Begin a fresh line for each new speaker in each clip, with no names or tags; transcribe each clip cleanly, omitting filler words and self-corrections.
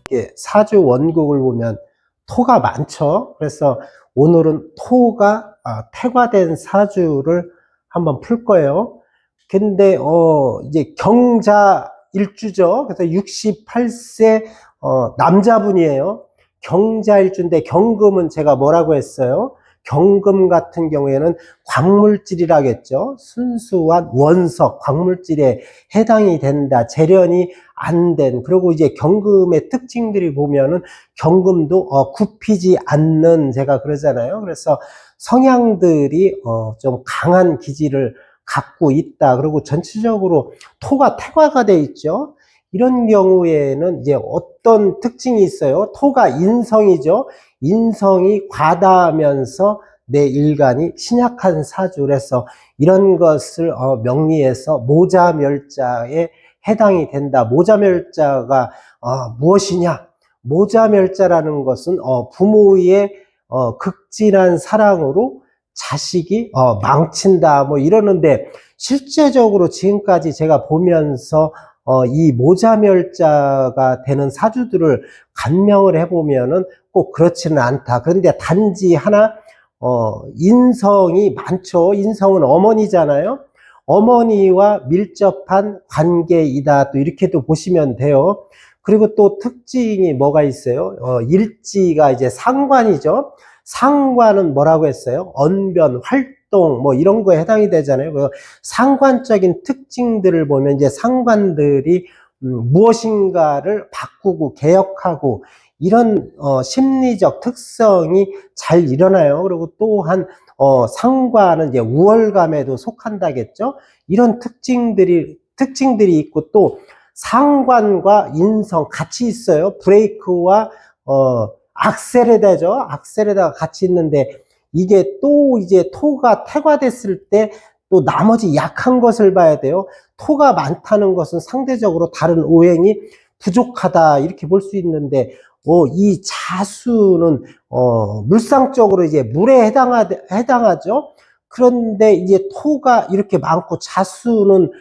이게 사주 원국을 보면 토가 많죠. 그래서 오늘은 토가 태과된 사주를 한번 풀 거예요. 근데 이제 경자 일주죠. 그래서 68세 남자분이에요. 경자 일주인데 경금은 제가 뭐라고 했어요? 경금 같은 경우에는 광물질이라겠죠. 순수한 원석, 광물질에 해당이 된다. 재련이 안 된. 그리고 이제 경금의 특징들이 보면은 경금도 굽히지 않는, 제가 그러잖아요. 그래서 성향들이 좀 강한 기질을 갖고 있다. 그리고 전체적으로 토가 태과가 돼 있죠. 이런 경우에는 이제 어떤 특징이 있어요? 토가 인성이죠. 인성이 과다하면서 내 일간이 신약한 사주라서 이런 것을 명리해서 모자멸자에 해당이 된다. 모자멸자가 무엇이냐? 모자멸자라는 것은 부모의 극진한 사랑으로 자식이 망친다 뭐 이러는데, 실제적으로 지금까지 제가 보면서 이 모자멸자가 되는 사주들을 간명을 해보면은 꼭 그렇지는 않다. 그런데 단지 하나, 인성이 많죠. 인성은 어머니잖아요. 어머니와 밀접한 관계이다. 또 이렇게도 보시면 돼요. 그리고 또 특징이 뭐가 있어요? 일지가 이제 상관이죠. 상관은 뭐라고 했어요? 언변, 활동, 뭐 이런 거에 해당이 되잖아요. 그 상관적인 특징들을 보면 이제 상관들이 무엇인가를 바꾸고 개혁하고 이런 심리적 특성이 잘 일어나요. 그리고 또한 상관은 이제 우월감에도 속한다겠죠. 이런 특징들이 있고, 또 상관과 인성 같이 있어요. 브레이크와 악셀에다죠. 악셀에다가 같이 있는데, 이게 또 이제 토가 태과됐을 때 또 나머지 약한 것을 봐야 돼요. 토가 많다는 것은 상대적으로 다른 오행이 부족하다 이렇게 볼 수 있는데, 이 자수는 물상적으로 이제 물에 해당하죠. 그런데 이제 토가 이렇게 많고 자수는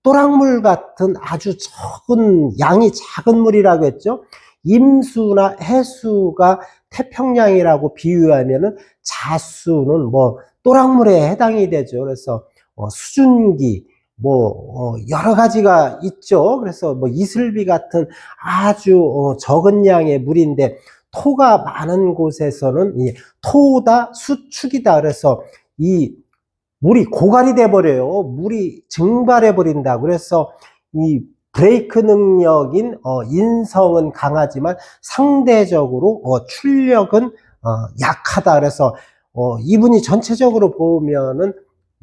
또랑물 같은 아주 적은, 양이 작은 물이라고 했죠. 임수나 해수가 태평양이라고 비유하면은 자수는 뭐 또랑물에 해당이 되죠. 그래서 수증기 뭐 여러 가지가 있죠. 그래서 뭐 이슬비 같은 아주 적은 양의 물인데, 토가 많은 곳에서는 이 토다 수축이다. 그래서 이 물이 고갈이 돼 버려요. 물이 증발해 버린다. 그래서 이 브레이크 능력인 인성은 강하지만 상대적으로 출력은 약하다. 그래서 이분이 전체적으로 보면은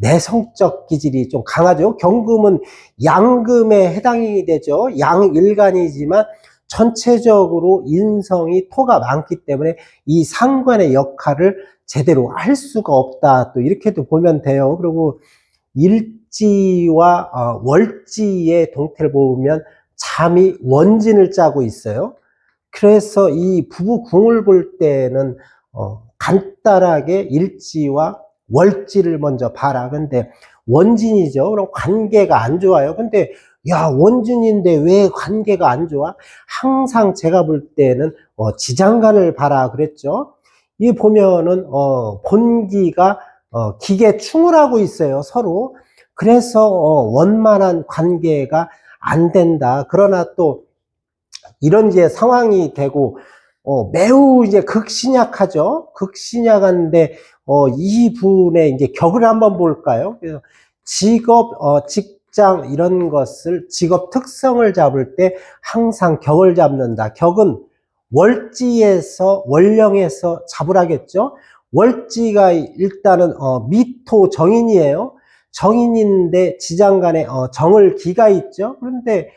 내성적 기질이 좀 강하죠. 경금은 양금에 해당이 되죠. 양일간이지만 전체적으로 인성이 토가 많기 때문에 이 상관의 역할을 제대로 할 수가 없다. 또 이렇게도 보면 돼요. 그리고 일지와 월지의 동태를 보면 잠이 원진을 짜고 있어요. 그래서 이 부부궁을 볼 때는 간단하게 일지와 월지를 먼저 봐라. 근데 원진이죠. 그럼 관계가 안 좋아요. 근데 야, 원진인데 왜 관계가 안 좋아? 항상 제가 볼 때는 지장간을 봐라 그랬죠. 이 보면은 본기가 기계충을 하고 있어요, 서로. 그래서 원만한 관계가 안 된다. 그러나 또 이런 이제 상황이 되고 매우 이제 극신약하죠. 극신약한데 이분의 이제 격을 한번 볼까요? 그래서 직업, 직장 이런 것을, 직업 특성을 잡을 때 항상 격을 잡는다. 격은 월지에서, 월령에서 잡으라겠죠. 월지가 일단은 미토 정인이에요. 정인인데 지장간에 정을 기가 있죠. 그런데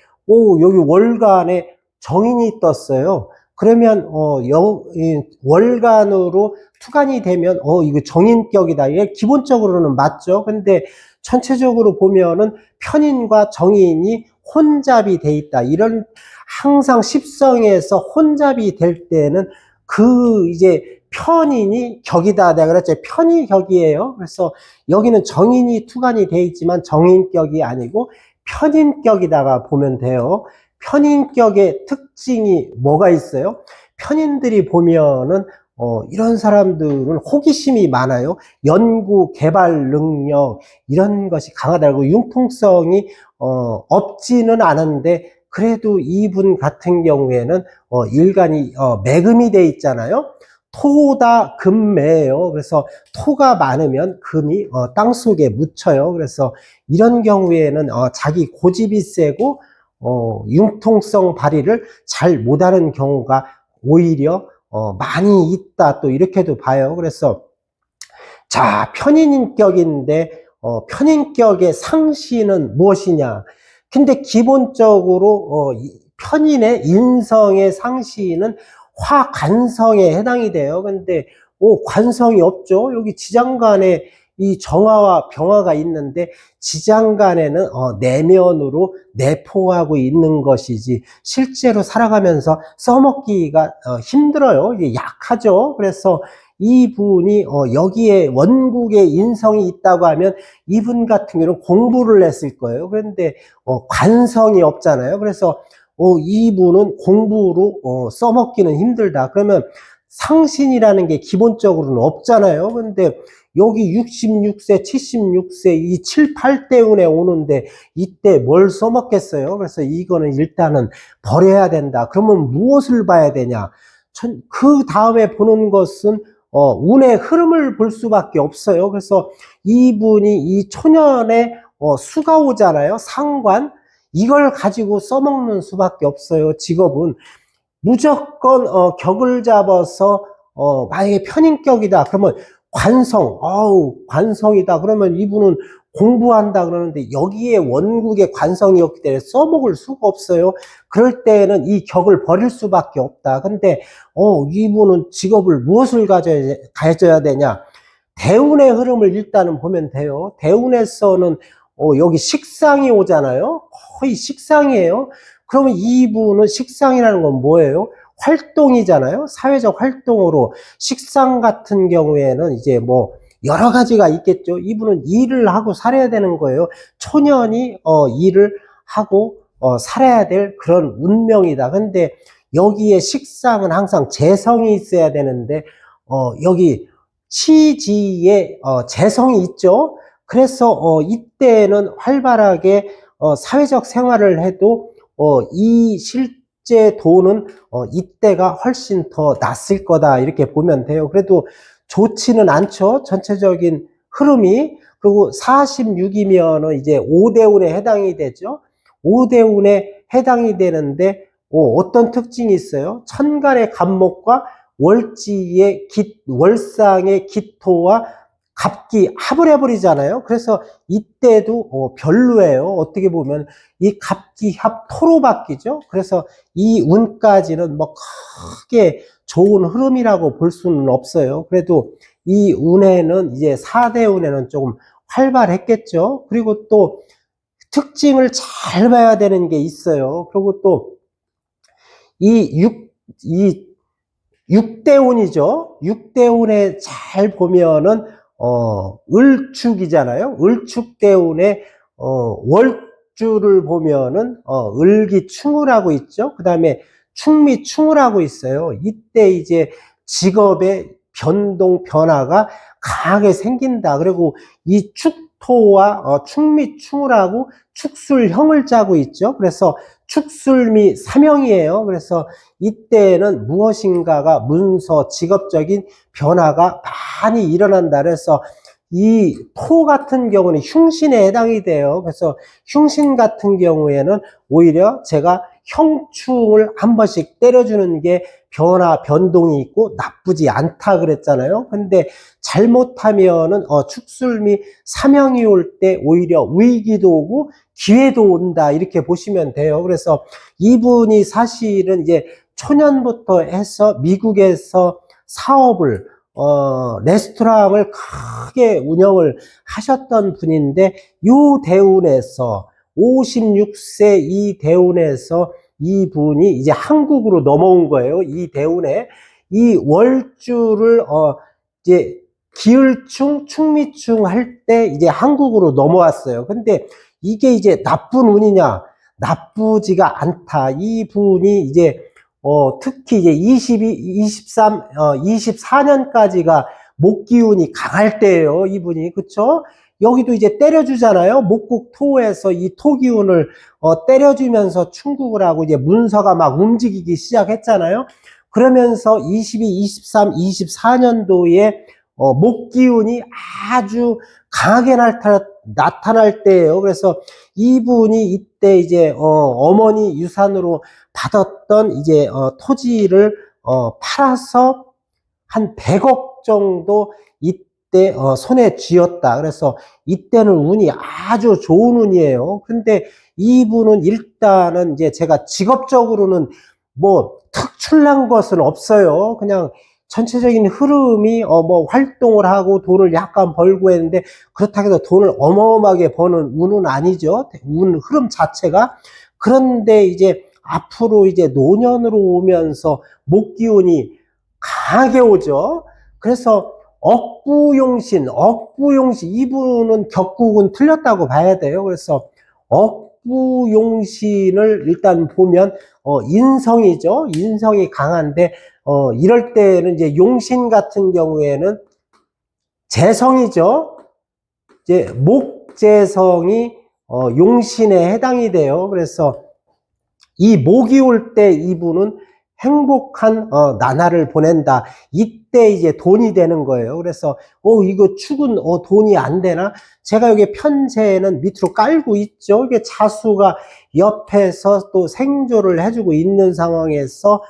여기 월간에 정인이 떴어요. 그러면 월간으로 투간이 되면 이거 정인격이다. 이게 기본적으로는 맞죠. 근데 전체적으로 보면은 편인과 정인이 혼잡이 돼 있다. 이런, 항상 십성에서 혼잡이 될 때는 그 이제 편인이 격이다. 내가 그랬죠. 편이 격이에요. 그래서 여기는 정인이 투간이 돼 있지만 정인격이 아니고 편인격이다가 보면 돼요. 편인격의 특징이 뭐가 있어요? 편인들이 보면은 이런 사람들은 호기심이 많아요. 연구, 개발 능력 이런 것이 강하다고 융통성이 없지는 않은데 그래도 이분 같은 경우에는 일간이 매금이 돼 있잖아요. 토다 금매예요. 그래서 토가 많으면 금이 땅속에 묻혀요. 그래서 이런 경우에는 자기 고집이 세고 융통성 발휘를 잘 못하는 경우가 오히려 많이 있다 또 이렇게도 봐요. 그래서 자, 편인격인데 편인격의 상시는 무엇이냐? 근데 기본적으로 편인의 인성의 상시는 화관성에 해당이 돼요. 근데 관성이 없죠. 여기 지장간에 이 정화와 병화가 있는데 지장간에는 내면으로 내포하고 있는 것이지 실제로 살아가면서 써먹기가 힘들어요. 이게 약하죠. 그래서 이분이 여기에 원국의 인성이 있다고 하면 이분 같은 경우는 공부를 했을 거예요. 그런데 관성이 없잖아요. 그래서 이분은 공부로 써먹기는 힘들다. 그러면 상신이라는 게 기본적으로는 없잖아요. 근데 여기 66세, 76세, 이 7, 8대운에 오는데 이때 뭘 써먹겠어요? 그래서 이거는 일단은 버려야 된다. 그러면 무엇을 봐야 되냐? 그 다음에 보는 것은 운의 흐름을 볼 수밖에 없어요. 그래서 이분이 이 초년에 수가 오잖아요. 상관. 이걸 가지고 써먹는 수밖에 없어요. 직업은. 무조건 격을 잡아서 만약에 편인격이다 그러면 관성, 관성이다 그러면 이분은 공부한다 그러는데 여기에 원국의 관성이 없기 때문에 써먹을 수가 없어요. 그럴 때는 이 격을 버릴 수밖에 없다. 근데 이분은 직업을 무엇을 가져야 되냐? 대운의 흐름을 일단은 보면 돼요. 대운에서는 여기 식상이 오잖아요. 거의 식상이에요. 그러면 이분은 식상이라는 건 뭐예요? 활동이잖아요. 사회적 활동으로 식상 같은 경우에는 이제 뭐 여러 가지가 있겠죠. 이분은 일을 하고 살아야 되는 거예요. 초년이 일을 하고 살아야 될 그런 운명이다. 근데 여기에 식상은 항상 재성이 있어야 되는데 여기 치지에 재성이 있죠. 그래서 이때는 활발하게 사회적 생활을 해도 이 실제 돈은 이때가 훨씬 더 낫을 거다 이렇게 보면 돼요. 그래도 좋지는 않죠. 전체적인 흐름이. 그리고 46이면 이제 5대운에 해당이 되죠. 5대운에 해당이 되는데 어떤 특징이 있어요? 천간의 갑목과 월지의 월상의 기토와 갑기 합을 해버리잖아요. 그래서 이때도 별로예요. 어떻게 보면 이 갑기 합 토로 바뀌죠. 그래서 이 운까지는 뭐 크게 좋은 흐름이라고 볼 수는 없어요. 그래도 이 운에는 이제 4대 운에는 조금 활발했겠죠. 그리고 또 특징을 잘 봐야 되는 게 있어요. 그리고 또 이 6대운이죠. 6대운에 잘 보면은 을축이잖아요. 을축대운에 월주를 보면은 을기충을하고 있죠. 그 다음에 충미충을하고 있어요. 이때 이제 직업의 변동 변화가 강하게 생긴다. 그리고 이 축토와 충미충을하고 축술형을 짜고 있죠. 그래서 축술미 삼형이에요. 그래서 이때는 무엇인가가 문서, 직업적인 변화가 많이 일어난다. 그래서 이 토 같은 경우는 흉신에 해당이 돼요. 그래서 흉신 같은 경우에는 오히려 제가 형충을 한 번씩 때려주는 게 변동이 있고 나쁘지 않다 그랬잖아요. 근데 잘못하면은 축술미 삼형이 올 때 오히려 위기도 오고 기회도 온다 이렇게 보시면 돼요. 그래서 이분이 사실은 이제 초년부터 해서 미국에서 사업을 레스토랑을 크게 운영을 하셨던 분인데 요 대운에서 56세 이 대운에서 이분이 이제 한국으로 넘어온 거예요. 이 대운에 이 월주를 이제 기을충, 충미충 할 때 이제 한국으로 넘어왔어요. 근데 이게 이제 나쁜 운이냐? 나쁘지가 않다. 이분이 이제 특히 이제 24년까지가 목 기운이 강할 때예요. 이분이. 그쵸? 여기도 이제 때려주잖아요. 목국토에서 이 토 기운을 때려주면서 충국을 하고 이제 문서가 막 움직이기 시작했잖아요. 그러면서 22, 23, 24년도에 목 기운이 아주 강하게 나타날 때예요. 그래서 이분이 이때 이제 어머니 유산으로 받았던 이제 토지를 팔아서 한 100억 정도 이때 손에 쥐었다. 그래서 이때는 운이 아주 좋은 운이에요. 근데 이분은 일단은 이제 제가 직업적으로는 뭐 특출난 것은 없어요. 그냥 전체적인 흐름이 뭐 활동을 하고 돈을 약간 벌고 했는데 그렇다고 해서 돈을 어마어마하게 버는 운은 아니죠. 운 흐름 자체가. 그런데 이제 앞으로 이제 노년으로 오면서 목 기운이 강하게 오죠. 그래서 억부용신 이분은 격국은 틀렸다고 봐야 돼요. 그래서 억부용신을 일단 보면 인성이죠. 인성이 강한데 이럴 때는 이제 용신 같은 경우에는 재성이죠. 이제 목재성이 용신에 해당이 돼요. 그래서 이 목이 올 때 이분은 행복한 나날을 보낸다. 이때 이제 돈이 되는 거예요. 그래서 이거 축은 돈이 안 되나? 제가 여기 편제는 밑으로 깔고 있죠. 이게 자수가 옆에서 또 생조를 해주고 있는 상황에서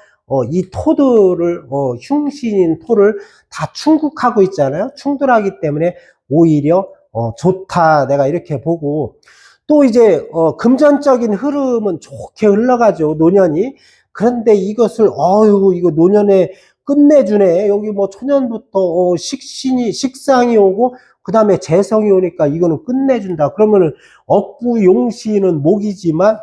이 토들을 흉신인 토를 다 충국하고 있잖아요. 충돌하기 때문에 오히려 좋다. 내가 이렇게 보고 또 이제 금전적인 흐름은 좋게 흘러가죠. 노년이. 그런데 이것을 이거 노년에 끝내주네. 여기 뭐 초년부터 식상이 오고 그 다음에 재성이 오니까 이거는 끝내준다. 그러면은 억부용신은 목이지만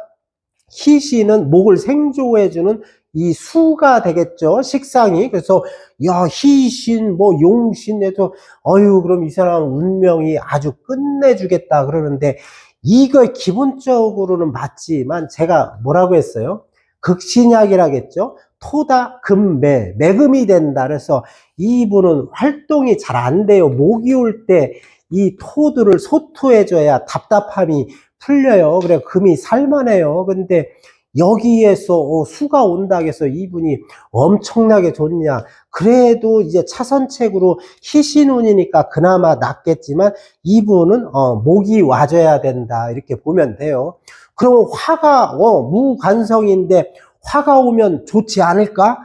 희신은 목을 생조해주는 이 수가 되겠죠. 식상이. 그래서 야, 희신 뭐 용신에서 그럼 이 사람 운명이 아주 끝내주겠다 그러는데 이거 기본적으로는 맞지만 제가 뭐라고 했어요? 극신약이라겠죠. 토다 금매 매금이 된다. 그래서 이분은 활동이 잘 안 돼요. 목이 올 때 이 토들을 소토해줘야 답답함이 풀려요. 그래 금이 살만해요. 근데 여기에서 수가 온다 해서 이분이 엄청나게 좋냐? 그래도 이제 차선책으로 희신운이니까 그나마 낫겠지만 이분은 목이 와줘야 된다 이렇게 보면 돼요. 그러면 화가 무관성인데 화가 오면 좋지 않을까?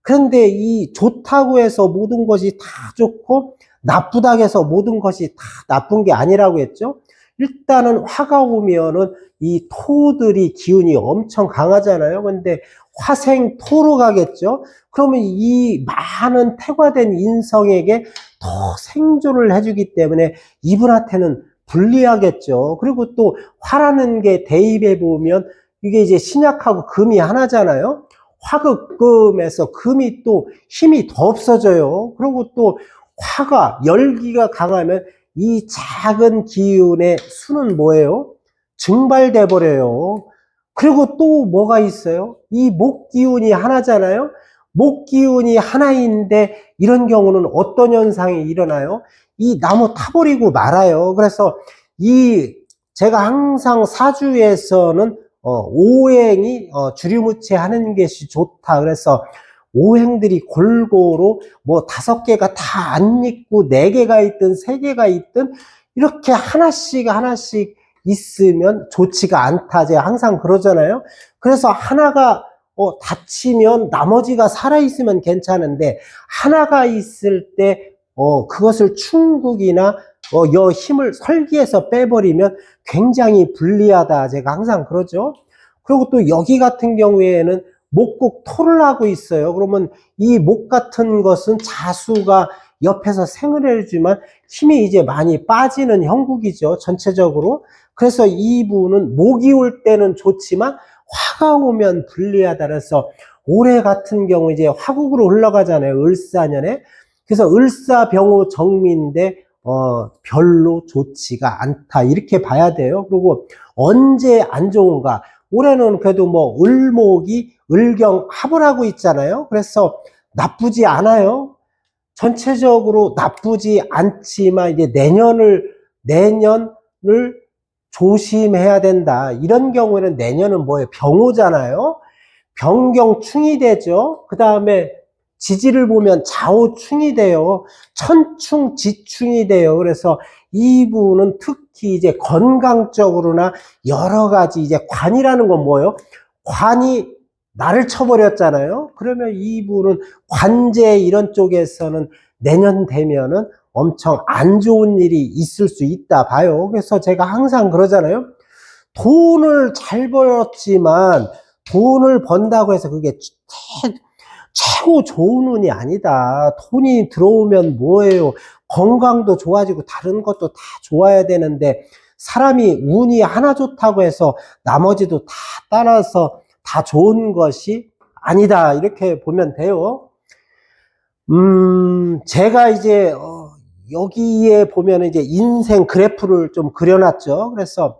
그런데 이 좋다고 해서 모든 것이 다 좋고 나쁘다고 해서 모든 것이 다 나쁜 게 아니라고 했죠. 일단은 화가 오면은 이 토들이 기운이 엄청 강하잖아요. 근데 화생 토로 가겠죠. 그러면 이 많은 태화된 인성에게 더 생존을 해주기 때문에 이분한테는 불리하겠죠. 그리고 또 화라는 게 대입해 보면 이게 이제 신약하고 금이 하나잖아요. 화극금에서 금이 또 힘이 더 없어져요. 그리고 또 화가 열기가 강하면 이 작은 기운의 수는 뭐예요? 증발돼 버려요. 그리고 또 뭐가 있어요? 이 목 기운이 하나잖아요. 목 기운이 하나인데 이런 경우는 어떤 현상이 일어나요? 이 나무 타버리고 말아요. 그래서 제가 항상 사주에서는 오행이 주류무채 하는 것이 좋다. 그래서 오행들이 골고루 뭐 5개가 다 안 있고 4개가 있든 3개가 있든 이렇게 하나씩 있으면 좋지가 않다. 제가 항상 그러잖아요. 그래서 하나가 다치면 나머지가 살아있으면 괜찮은데 하나가 있을 때 그것을 충국이나 여 힘을 설기해서 빼버리면 굉장히 불리하다. 제가 항상 그러죠. 그리고 또 여기 같은 경우에는 목국 토를 하고 있어요. 그러면 이 목 같은 것은 자수가 옆에서 생을 해주지만 힘이 이제 많이 빠지는 형국이죠. 전체적으로. 그래서 이분은 목이 올 때는 좋지만 화가 오면 불리하다. 그래서 올해 같은 경우 이제 화국으로 흘러가잖아요. 을사년에. 그래서 을사병호 정미인데 별로 좋지가 않다. 이렇게 봐야 돼요. 그리고 언제 안 좋은가? 올해는 그래도 뭐 을목이 을경합을 하고 있잖아요. 그래서 나쁘지 않아요. 전체적으로 나쁘지 않지만 이제 내년을 조심해야 된다. 이런 경우에는 내년은 뭐예요? 병호잖아요. 병경충이 되죠. 그 다음에 지지를 보면 좌우충이 돼요. 천충지충이 돼요. 그래서 이분은 특히 이제 건강적으로나 여러 가지 이제 관이라는 건 뭐예요? 관이 나를 쳐버렸잖아요. 그러면 이분은 관제 이런 쪽에서는 내년 되면은 엄청 안 좋은 일이 있을 수 있다 봐요. 그래서 제가 항상 그러잖아요. 돈을 잘 벌었지만 돈을 번다고 해서 그게 최고 좋은 운이 아니다. 돈이 들어오면 뭐예요? 건강도 좋아지고 다른 것도 다 좋아야 되는데 사람이 운이 하나 좋다고 해서 나머지도 다 따라서 다 좋은 것이 아니다. 이렇게 보면 돼요. 제가 이제 여기에 보면 이제 인생 그래프를 좀 그려놨죠. 그래서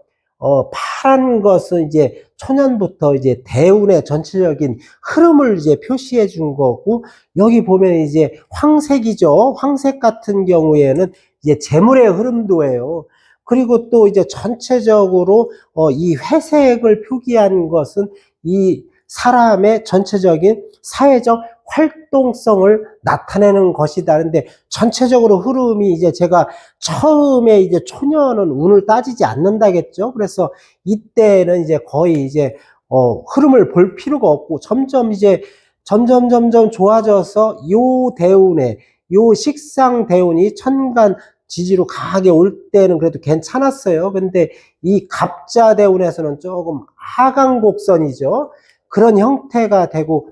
파란 것은 이제 초년부터 이제 대운의 전체적인 흐름을 이제 표시해 준 거고, 여기 보면 이제 황색이죠. 황색 같은 경우에는 이제 재물의 흐름도예요. 그리고 또 이제 전체적으로 이 회색을 표기한 것은 이 사람의 전체적인 사회적 활동성을 나타내는 것이다. 근데 전체적으로 흐름이 이제 제가 처음에 이제 초년은 운을 따지지 않는다겠죠. 그래서 이때는 이제 거의 이제 흐름을 볼 필요가 없고 점점 좋아져서 요 대운에 요 식상 대운이 천간 지지로 강하게 올 때는 그래도 괜찮았어요. 근데 이 갑자 대운에서는 조금 하강 곡선이죠. 그런 형태가 되고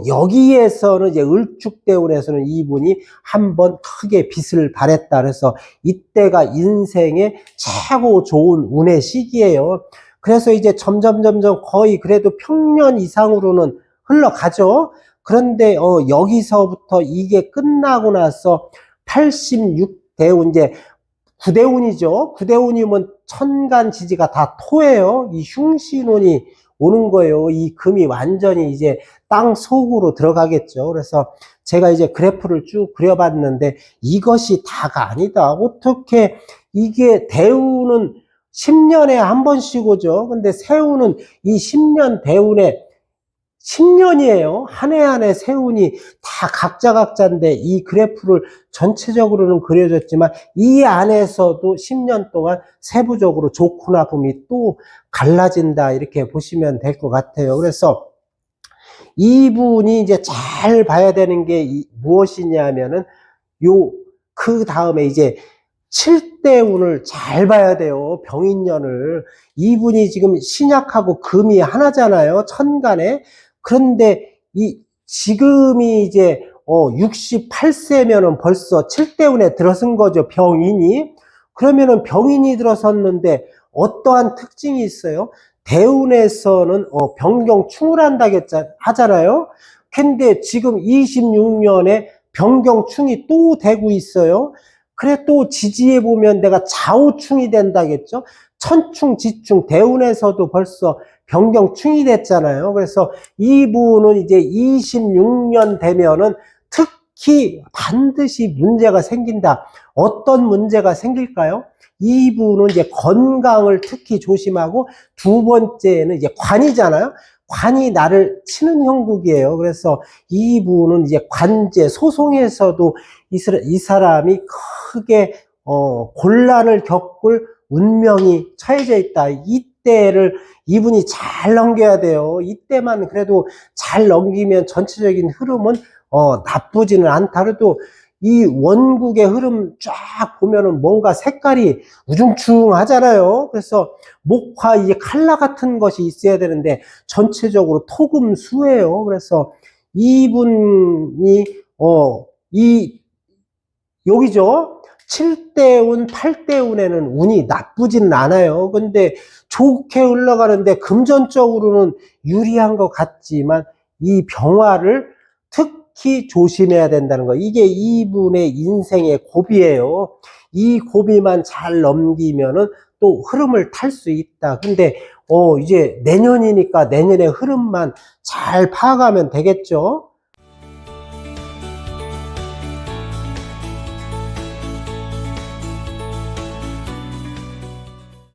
여기에서는 이제 을축대운에서는 이분이 한번 크게 빛을 발했다. 그래서 이때가 인생의 최고 좋은 운의 시기예요. 그래서 이제 점점 거의 그래도 평년 이상으로는 흘러가죠. 그런데 여기서부터 이게 끝나고 나서 86대운 이제 구대운이죠. 구대운이면 천간 지지가 다 토예요. 이 흉신운이 오는 거예요. 이 금이 완전히 이제 땅 속으로 들어가겠죠. 그래서 제가 이제 그래프를 쭉 그려봤는데 이것이 다가 아니다. 어떻게 이게 대운은 10년에 한 번씩 오죠. 근데 세운은 이 10년 대운에 10년이에요. 한 해 한 해 세운이 다 각자인데 이 그래프를 전체적으로는 그려졌지만 이 안에서도 10년 동안 세부적으로 좋고 나쁨이 또 갈라진다. 이렇게 보시면 될 것 같아요. 그래서 이분이 이제 잘 봐야 되는 게 무엇이냐면은 그 다음에 이제 7대운을 잘 봐야 돼요. 병인년을. 이분이 지금 신약하고 금이 하나잖아요. 천간에. 그런데 지금이 이제 68세면은 벌써 7대운에 들어선 거죠. 병인이. 그러면은 병인이 들어섰는데 어떠한 특징이 있어요? 대운에서는 병경충을 하잖아요. 근데 지금 26년에 병경충이 또 되고 있어요. 그래 또 지지해 보면 내가 좌우충이 된다겠죠. 천충, 지충, 대운에서도 벌써 병경충이 됐잖아요. 그래서 이분은 이제 26년 되면은 특히 반드시 문제가 생긴다. 어떤 문제가 생길까요? 이분은 이제 건강을 특히 조심하고, 두 번째는 이제 관이잖아요. 관이 나를 치는 형국이에요. 그래서 이분은 이제 관제, 소송에서도 이 사람이 크게 곤란을 겪을 운명이 처해져 있다. 이때를 이분이 잘 넘겨야 돼요. 이때만 그래도 잘 넘기면 전체적인 흐름은 나쁘지는 않다. 그래도 이 원국의 흐름 쫙 보면은 뭔가 색깔이 우중충하잖아요. 그래서 목화 이제 칼라 같은 것이 있어야 되는데 전체적으로 토금수예요. 그래서 이분이 여기죠. 7대운, 8대운에는 운이 나쁘지는 않아요. 근데 좋게 흘러가는데 금전적으로는 유리한 것 같지만 이 병화를 특히 조심해야 된다는 거. 이게 이분의 인생의 고비예요. 이 고비만 잘 넘기면은 또 흐름을 탈 수 있다. 근데 이제 내년이니까 내년의 흐름만 잘 파악하면 되겠죠.